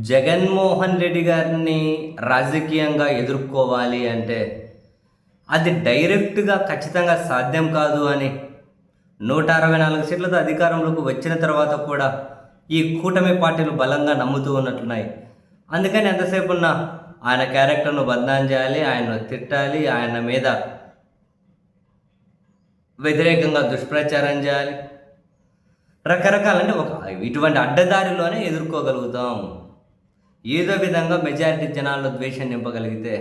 జగన్మోహన్ రెడ్డి గారిని రాజకీయంగా ఎదుర్కోవాలి అంటే అది డైరెక్ట్గా ఖచ్చితంగా సాధ్యం కాదు అని 164 సీట్లతో అధికారంలోకి వచ్చిన తర్వాత కూడా ఈ కూటమి పార్టీలు బలంగా నమ్ముతూ ఉన్నట్లున్నాయి. అందుకని ఎంతసేపు ఉన్నా ఆయన క్యారెక్టర్ను బదనాం చేయాలి, ఆయన్ను తిట్టాలి, ఆయన మీద వ్యతిరేకంగా దుష్ప్రచారం చేయాలి. రకరకాలంటే ఇటువంటి అడ్డదారిలోనే ఎదుర్కోగలుగుతాం. ఏదో విధంగా మెజారిటీ జనాల్లో ద్వేషం నింపగలిగితే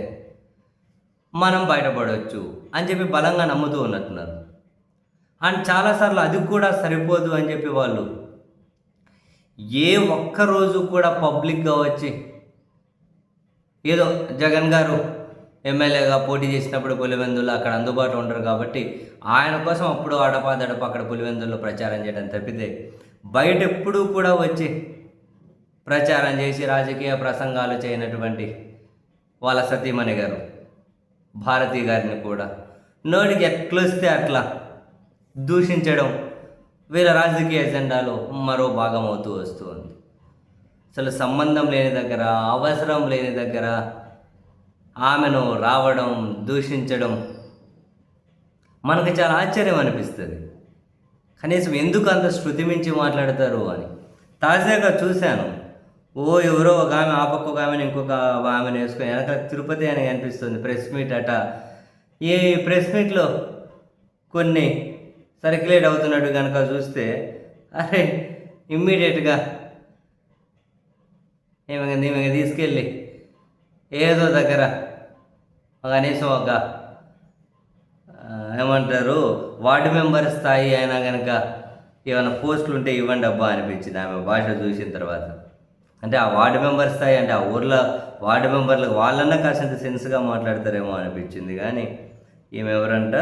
మనం బయటపడవచ్చు అని చెప్పి బలంగా నమ్ముతూ ఉన్నట్టున్నారు. అండ్ చాలాసార్లు అది కూడా సరిపోదు అని చెప్పి వాళ్ళు ఏ ఒక్కరోజు కూడా పబ్లిక్గా వచ్చి ఏదో జగన్ గారు ఎమ్మెల్యేగా పోటీ చేసినప్పుడు పులివెందులు అక్కడ అందుబాటులో ఉండరు కాబట్టి ఆయన కోసం అప్పుడు అడపాదడప అక్కడ పులివెందుల్లో ప్రచారం చేయడం తప్పితే బయట ఎప్పుడూ కూడా వచ్చి ప్రచారం చేసి రాజకీయ ప్రసంగాలు చేయనటువంటి వాళ్ళ సతీమణి గారు భారతి గారిని కూడా నోటికి ఎట్లొస్తే అట్లా దూషించడం వీళ్ళ రాజకీయ ఎజెండాలో మరో భాగం అవుతూ వస్తూ ఉంది. అసలు సంబంధం లేని దగ్గర, అవసరం లేని దగ్గర ఆమెను రావడం, దూషించడం మనకు చాలా ఆశ్చర్యం అనిపిస్తుంది. కనీసం ఎందుకు అంత శృతి మించి మాట్లాడతారు అని తాజాగా చూశాను. ఎవరో ఒక ఆమె ఆ పక్క ఒక ఆమెను ఇంకొక ఆమెను వేసుకొని వెనక తిరుపతి అని అనిపిస్తుంది ప్రెస్ మీట్ అట. ఈ ప్రెస్ మీట్లో కొన్ని సర్క్యులేట్ అవుతున్నట్టు కనుక చూస్తే అరే ఇమ్మీడియట్గా ఈమె తీసుకెళ్ళి ఏదో దగ్గర కనీసం ఒక ఏమంటారు వార్డు మెంబర్ స్థాయి అయినా కనుక ఏమైనా పోస్టులు ఉంటే ఇవ్వండి అబ్బా అనిపించింది ఆమె భాష చూసిన తర్వాత. అంటే ఆ వార్డు మెంబర్ స్థాయి అంటే ఆ ఊర్లో వార్డు మెంబర్లకు వాళ్ళన్నా కాసింత సెన్స్గా మాట్లాడతారేమో అనిపించింది. కానీ ఈమె ఎవరంట,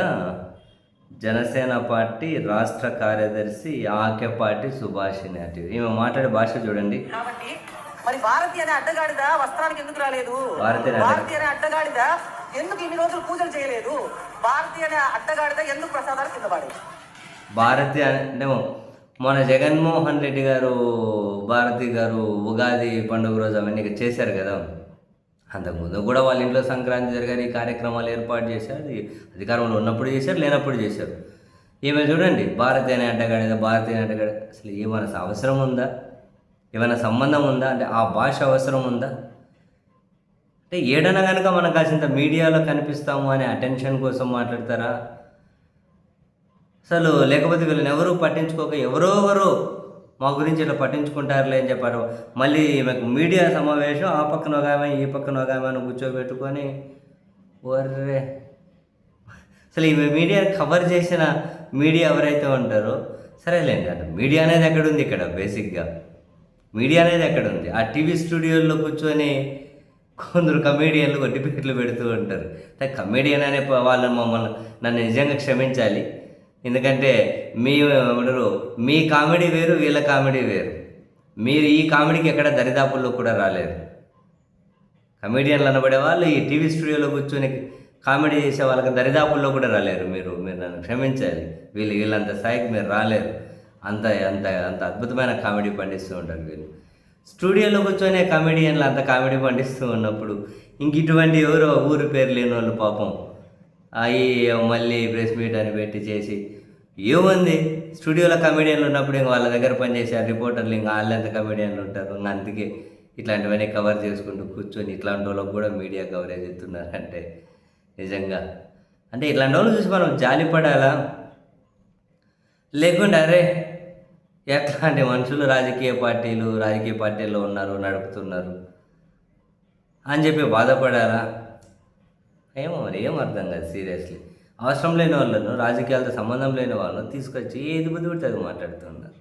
జనసేన పార్టీ రాష్ట్ర కార్యదర్శి ఆకెపాటి సుభాషిణి. అటు ఈమె మాట్లాడే భాష చూడండి. మరి భారతి అనే అడ్డగాడిద వస్త్రానికి ఎందుకు రాలేదు? భారతి అనే అడ్డగాడిద ఎందుకు ఇన్ని రోజులు పూజలు చేయలేదు? భారతి అనే అడ్డగాడిద ఎందుకు ప్రసాదాలు కింద పడేది? భారతి అంటే మన జగన్మోహన్ రెడ్డి గారు భారతి గారు ఉగాది పండుగ రోజు అవన్నీ చేశారు కదా. అంతకుముందు కూడా వాళ్ళ ఇంట్లో సంక్రాంతి జరిగారు, ఈ కార్యక్రమాలు ఏర్పాటు చేశారు. అధికారంలో ఉన్నప్పుడు చేశారు, లేనప్పుడు చేశారు. ఈమె చూడండి భారతి అనే అడ్డగాడిద, భారతి అనే అడ్డగాడిద. అసలు ఏమైనా అవసరం ఉందా? ఏమైనా సంబంధం ఉందా? అంటే ఆ భాష అవసరం ఉందా? అంటే ఏడన కనుక మనం కాసింత మీడియాలో కనిపిస్తాము అనే అటెన్షన్ కోసం మాట్లాడతారా? అసలు లేకపోతే వీళ్ళని ఎవరూ పట్టించుకోక ఎవరో మా గురించి ఇలా పట్టించుకుంటారులే అని చెప్పారు. మళ్ళీ మీకు మీడియా సమావేశం ఆ పక్కన ఒక ఆమె ఈ పక్కన ఒక ఆమెను కూర్చోబెట్టుకొని ఒర్రే అసలు ఈ మీడియా కవర్ చేసిన మీడియా ఎవరైతే ఉంటారో సరేలేండి. అంటే మీడియా అనేది ఎక్కడుంది ఇక్కడ? బేసిక్గా మీడియా అనేది ఎక్కడుంది? ఆ టీవీ స్టూడియోల్లో కూర్చొని కొందరు కమేడియన్లు డిబేట్లు పెడుతూ ఉంటారు. కమేడియన్ అనే వాళ్ళని నన్ను నిజంగా క్షమించాలి. ఎందుకంటే మీ కామెడీ వేరు, వీళ్ళ కామెడీ వేరు. మీరు ఈ కామెడీకి ఎక్కడ దరిదాపుల్లో కూడా రాలేరు. కమేడియన్లు అనబడే వాళ్ళు ఈ టీవీ స్టూడియోలో కూర్చొని కామెడీ చేసే వాళ్ళకి దరిదాపుల్లో కూడా రాలేరు. మీరు నన్ను క్షమించాలి. వీళ్ళంత స్థాయికి మీరు రాలేరు. అంత అంత అంత అద్భుతమైన కామెడీ పండిస్తూ ఉంటారు వీళ్ళు. స్టూడియోలో కూర్చొని కామెడియన్లు అంత కామెడీ పండిస్తూ ఉన్నప్పుడు ఇంక ఇటువంటి ఎవరో ఊరి పేరు లేని వాళ్ళు పాపం అవి మళ్ళీ ప్రెస్ మీట్ అని పెట్టి చేసి ఏముంది, స్టూడియోలో కమెడియన్లు ఉన్నప్పుడు ఇంక వాళ్ళ దగ్గర పనిచేసే రిపోర్టర్లు ఇంకా వాళ్ళంత కమెడియన్లు ఉంటారు. ఇంకా అందుకే ఇట్లాంటివన్నీ కవర్ చేసుకుంటూ కూర్చొని ఇట్లాంటి వాళ్ళకి కూడా మీడియా కవరేజ్ ఇస్తున్నారంటే నిజంగా అంటే ఇట్లాంటి వాళ్ళు చూసి మనం జాలిపడాలా? లేకుంటే అరే ఎట్లాంటి మనుషులు రాజకీయ పార్టీల్లో ఉన్నారు, నడుపుతున్నారు అని చెప్పి బాధపడాలా? ఏమో మరి ఏం అర్థం కాదు. సీరియస్లీ అవసరం లేని వాళ్ళను, రాజకీయాలతో సంబంధం లేని వాళ్ళను తీసుకొచ్చి ఏది బుద్ధి పెడితే అది మాట్లాడుతున్నారు.